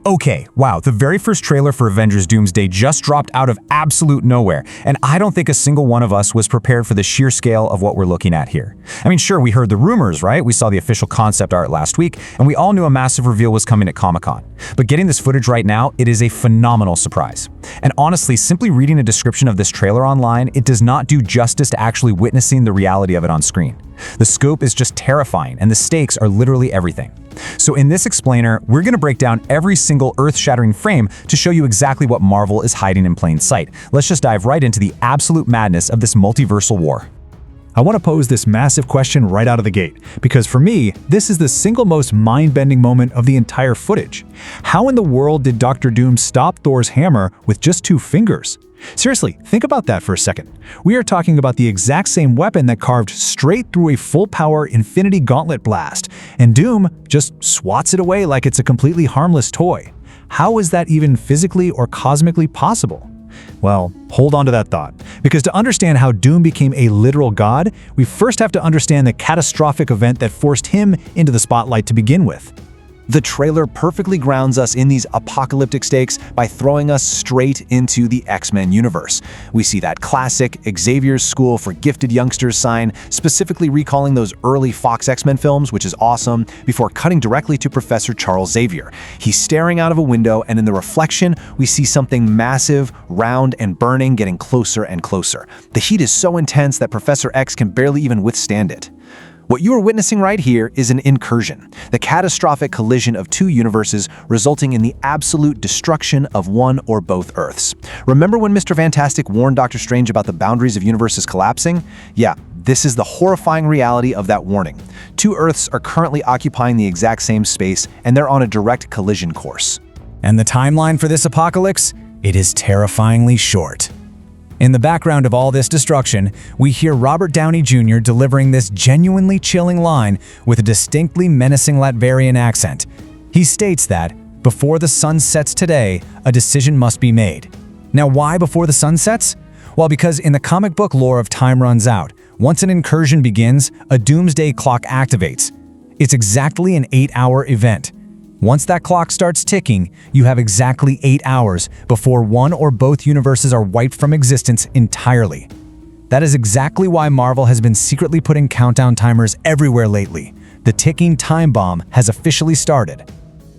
Okay, wow, the very first trailer for Avengers Doomsday just dropped out of absolute nowhere, and I don't think a single one of us was prepared for the sheer scale of what we're looking at here. I mean, sure, we heard the rumors, right? We saw the official concept art last week, and we all knew a massive reveal was coming at Comic-Con. But getting this footage right now, it is a phenomenal surprise. And honestly, simply reading a description of this trailer online, it does not do justice to actually witnessing the reality of it on screen. The scope is just terrifying, and the stakes are literally everything. So in this explainer, we're going to break down every single earth-shattering frame to show you exactly what Marvel is hiding in plain sight. Let's just dive right into the absolute madness of this multiversal war. I want to pose this massive question right out of the gate, because for me, this is the single most mind-bending moment of the entire footage. How in the world did Dr. Doom stop Thor's hammer with just 2 fingers? Seriously, think about that for a second. We are talking about the exact same weapon that carved straight through a full-power Infinity Gauntlet blast, and Doom just swats it away like it's a completely harmless toy. How is that even physically or cosmically possible? Well, hold on to that thought, because to understand how Doom became a literal god, we first have to understand the catastrophic event that forced him into the spotlight to begin with. The trailer perfectly grounds us in these apocalyptic stakes by throwing us straight into the X-Men universe. We see that classic Xavier's School for Gifted Youngsters sign, specifically recalling those early Fox X-Men films, which is awesome, before cutting directly to Professor Charles Xavier. He's staring out of a window, and in the reflection, we see something massive, round, and burning getting closer and closer. The heat is so intense that Professor X can barely even withstand it. What you are witnessing right here is an incursion, the catastrophic collision of 2 universes resulting in the absolute destruction of one or both Earths. Remember when Mr. Fantastic warned Doctor Strange about the boundaries of universes collapsing? Yeah, this is the horrifying reality of that warning. 2 Earths are currently occupying the exact same space, and they're on a direct collision course. And the timeline for this apocalypse? It is terrifyingly short. In the background of all this destruction, we hear Robert Downey Jr. delivering this genuinely chilling line with a distinctly menacing Latvian accent. He states that, "Before the sun sets today, a decision must be made." Now, why before the sun sets? Well, because in the comic book lore of time runs out, once an incursion begins, a doomsday clock activates. It's exactly an 8-hour event. Once that clock starts ticking, you have exactly 8 hours before one or both universes are wiped from existence entirely. That is exactly why Marvel has been secretly putting countdown timers everywhere lately. The ticking time bomb has officially started.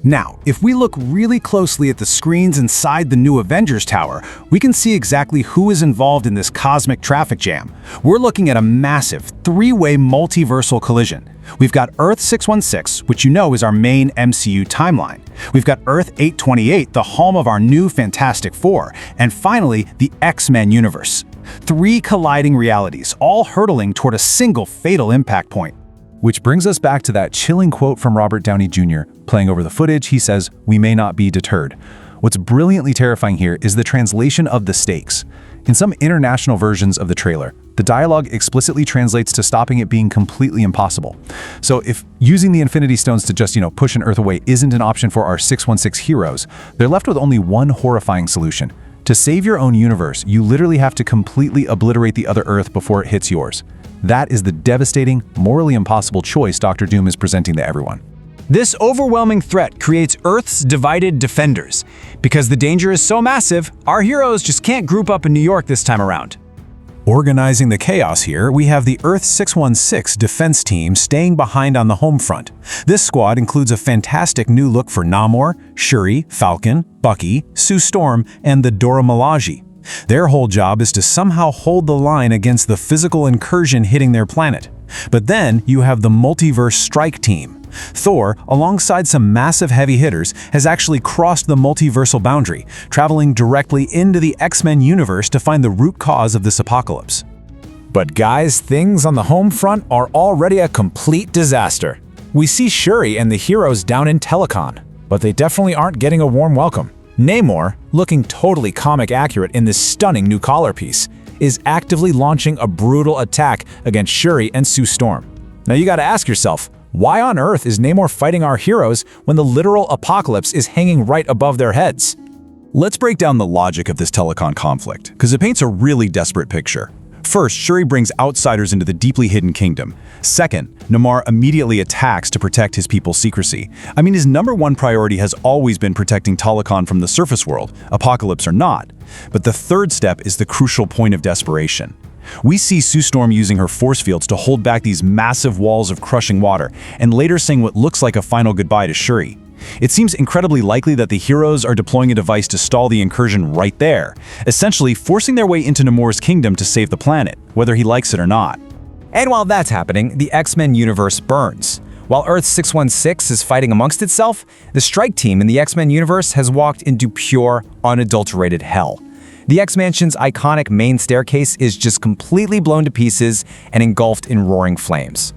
Now, if we look really closely at the screens inside the new Avengers Tower, we can see exactly who is involved in this cosmic traffic jam. We're looking at a massive 3-way multiversal collision. We've got Earth 616, which you know is our main MCU timeline. We've got Earth 828, the home of our new Fantastic Four. And finally, the X-Men universe. 3 colliding realities, all hurtling toward a single fatal impact point. Which brings us back to that chilling quote from Robert Downey Jr. Playing over the footage, he says, "We may not be deterred." What's brilliantly terrifying here is the translation of the stakes. In some international versions of the trailer, the dialogue explicitly translates to stopping it being completely impossible. So if using the Infinity Stones to just, push an Earth away isn't an option for our 616 heroes, they're left with only one horrifying solution. To save your own universe, you literally have to completely obliterate the other Earth before it hits yours. That is the devastating, morally impossible choice Dr. Doom is presenting to everyone. This overwhelming threat creates Earth's divided defenders. Because the danger is so massive, our heroes just can't group up in New York this time around. Organizing the chaos here, we have the Earth 616 defense team staying behind on the home front. This squad includes a fantastic new look for Namor, Shuri, Falcon, Bucky, Sue Storm, and the Dora Milaje. Their whole job is to somehow hold the line against the physical incursion hitting their planet. But then you have the Multiverse strike team. Thor, alongside some massive heavy hitters, has actually crossed the multiversal boundary, traveling directly into the X-Men universe to find the root cause of this apocalypse. But guys, things on the home front are already a complete disaster. We see Shuri and the heroes down in Telecon, but they definitely aren't getting a warm welcome. Namor, looking totally comic accurate in this stunning new collar piece, is actively launching a brutal attack against Shuri and Sue Storm. Now you gotta ask yourself, why on earth is Namor fighting our heroes when the literal apocalypse is hanging right above their heads? Let's break down the logic of this Telecon conflict, because it paints a really desperate picture. First, Shuri brings outsiders into the deeply hidden kingdom. Second, Namor immediately attacks to protect his people's secrecy. I mean, his #1 priority has always been protecting Talokan from the surface world, apocalypse or not. But the third step is the crucial point of desperation. We see Sue Storm using her force fields to hold back these massive walls of crushing water, and later saying what looks like a final goodbye to Shuri. It seems incredibly likely that the heroes are deploying a device to stall the incursion right there, essentially forcing their way into Namor's kingdom to save the planet, whether he likes it or not. And while that's happening, the X-Men universe burns. While Earth 616 is fighting amongst itself, the strike team in the X-Men universe has walked into pure, unadulterated hell. The X-Mansion's iconic main staircase is just completely blown to pieces and engulfed in roaring flames.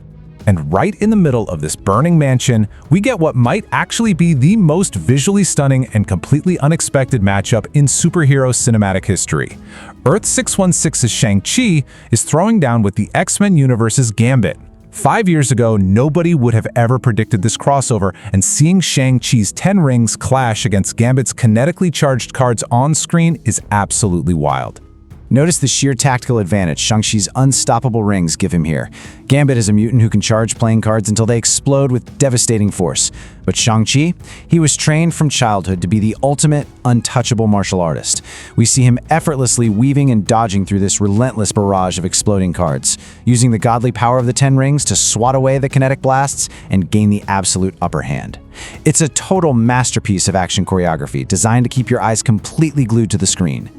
And right in the middle of this burning mansion, we get what might actually be the most visually stunning and completely unexpected matchup in superhero cinematic history. Earth 616's Shang-Chi is throwing down with the X-Men universe's Gambit. 5 years ago, nobody would have ever predicted this crossover, and seeing Shang-Chi's 10 rings clash against Gambit's kinetically charged cards on screen is absolutely wild. Notice the sheer tactical advantage Shang-Chi's unstoppable rings give him here. Gambit is a mutant who can charge playing cards until they explode with devastating force. But Shang-Chi, he was trained from childhood to be the ultimate, untouchable martial artist. We see him effortlessly weaving and dodging through this relentless barrage of exploding cards, using the godly power of the 10 rings to swat away the kinetic blasts and gain the absolute upper hand. It's a total masterpiece of action choreography, designed to keep your eyes completely glued to the screen.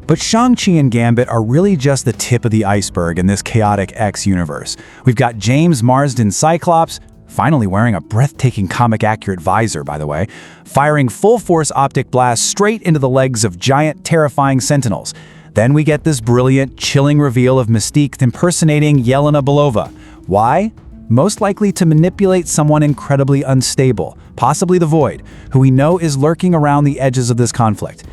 But Shang-Chi and Gambit are really just the tip of the iceberg in this chaotic X universe. We've got James Marsden Cyclops, finally wearing a breathtaking comic-accurate visor, by the way, firing full-force optic blasts straight into the legs of giant, terrifying Sentinels. Then we get this brilliant, chilling reveal of Mystique impersonating Yelena Belova. Why? Most likely to manipulate someone incredibly unstable, possibly the Void, who we know is lurking around the edges of this conflict.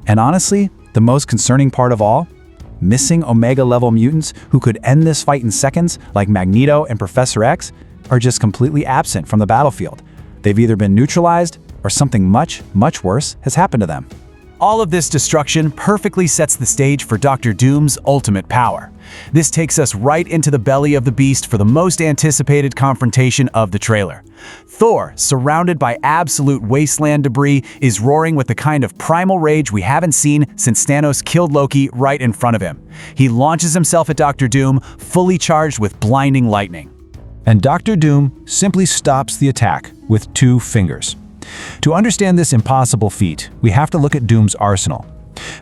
And honestly, the most concerning part of all? Missing Omega-level mutants who could end this fight in seconds, like Magneto and Professor X, are just completely absent from the battlefield. They've either been neutralized, or something much, much worse has happened to them. All of this destruction perfectly sets the stage for Dr. Doom's ultimate power. This takes us right into the belly of the beast for the most anticipated confrontation of the trailer. Thor, surrounded by absolute wasteland debris, is roaring with the kind of primal rage we haven't seen since Thanos killed Loki right in front of him. He launches himself at Dr. Doom, fully charged with blinding lightning. And Dr. Doom simply stops the attack with 2 fingers. To understand this impossible feat, we have to look at Doom's arsenal.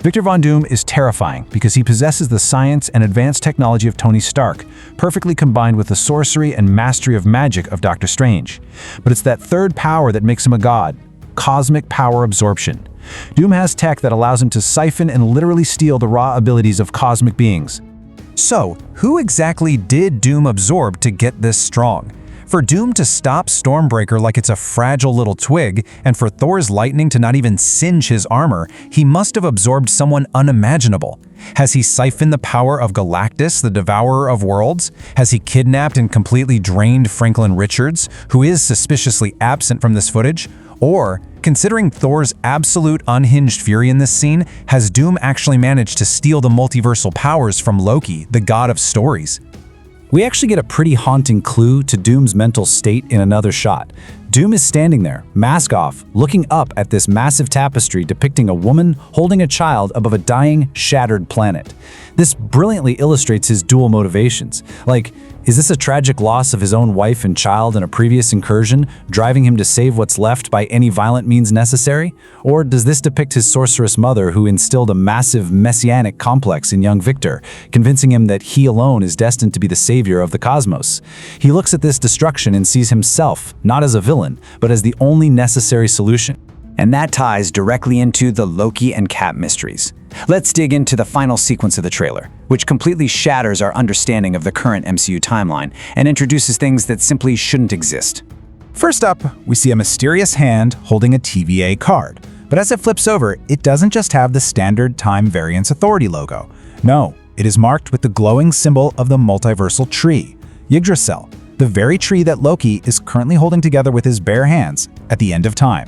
Victor Von Doom is terrifying because he possesses the science and advanced technology of Tony Stark, perfectly combined with the sorcery and mastery of magic of Doctor Strange. But it's that third power that makes him a god: cosmic power absorption. Doom has tech that allows him to siphon and literally steal the raw abilities of cosmic beings. So, who exactly did Doom absorb to get this strong? For Doom to stop Stormbreaker like it's a fragile little twig, and for Thor's lightning to not even singe his armor, he must have absorbed someone unimaginable. Has he siphoned the power of Galactus, the Devourer of Worlds? Has he kidnapped and completely drained Franklin Richards, who is suspiciously absent from this footage? Or, considering Thor's absolute unhinged fury in this scene, has Doom actually managed to steal the multiversal powers from Loki, the god of stories? We actually get a pretty haunting clue to Doom's mental state in another shot. Doom is standing there, mask off, looking up at this massive tapestry depicting a woman holding a child above a dying, shattered planet. This brilliantly illustrates his dual motivations. Like, is this a tragic loss of his own wife and child in a previous incursion, driving him to save what's left by any violent means necessary? Or does this depict his sorceress mother who instilled a massive messianic complex in young Victor, convincing him that he alone is destined to be the savior of the cosmos? He looks at this destruction and sees himself, not as a villain, but as the only necessary solution. And that ties directly into the Loki and Cap mysteries. Let's dig into the final sequence of the trailer, which completely shatters our understanding of the current MCU timeline and introduces things that simply shouldn't exist. First up, we see a mysterious hand holding a TVA card. But as it flips over, it doesn't just have the standard Time Variance Authority logo. No, it is marked with the glowing symbol of the multiversal tree, Yggdrasil, the very tree that Loki is currently holding together with his bare hands at the end of time.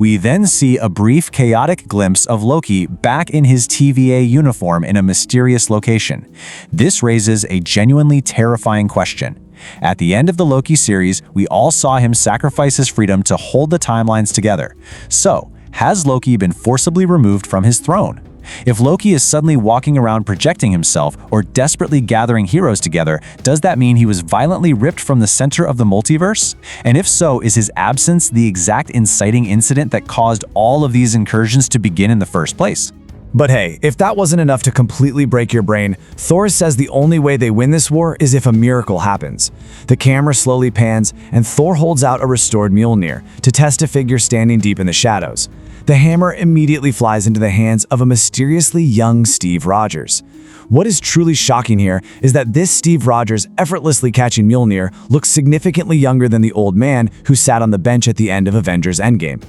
We then see a brief chaotic glimpse of Loki back in his TVA uniform in a mysterious location. This raises a genuinely terrifying question. At the end of the Loki series, we all saw him sacrifice his freedom to hold the timelines together. So, has Loki been forcibly removed from his throne? If Loki is suddenly walking around projecting himself or desperately gathering heroes together, does that mean he was violently ripped from the center of the multiverse? And if so, is his absence the exact inciting incident that caused all of these incursions to begin in the first place? But hey, if that wasn't enough to completely break your brain, Thor says the only way they win this war is if a miracle happens. The camera slowly pans, and Thor holds out a restored Mjolnir to test a figure standing deep in the shadows. The hammer immediately flies into the hands of a mysteriously young Steve Rogers. What is truly shocking here is that this Steve Rogers effortlessly catching Mjolnir looks significantly younger than the old man who sat on the bench at the end of Avengers Endgame.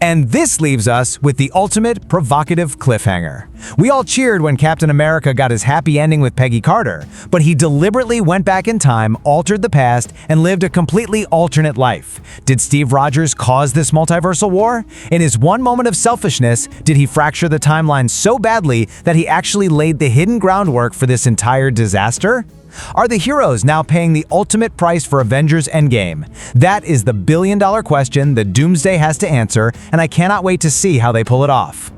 And this leaves us with the ultimate provocative cliffhanger. We all cheered when Captain America got his happy ending with Peggy Carter, but he deliberately went back in time, altered the past, and lived a completely alternate life. Did Steve Rogers cause this multiversal war? In his one moment of selfishness, did he fracture the timeline so badly that he actually laid the hidden groundwork for this entire disaster? Are the heroes now paying the ultimate price for Avengers Endgame? That is the billion-dollar question that Doomsday has to answer, and I cannot wait to see how they pull it off.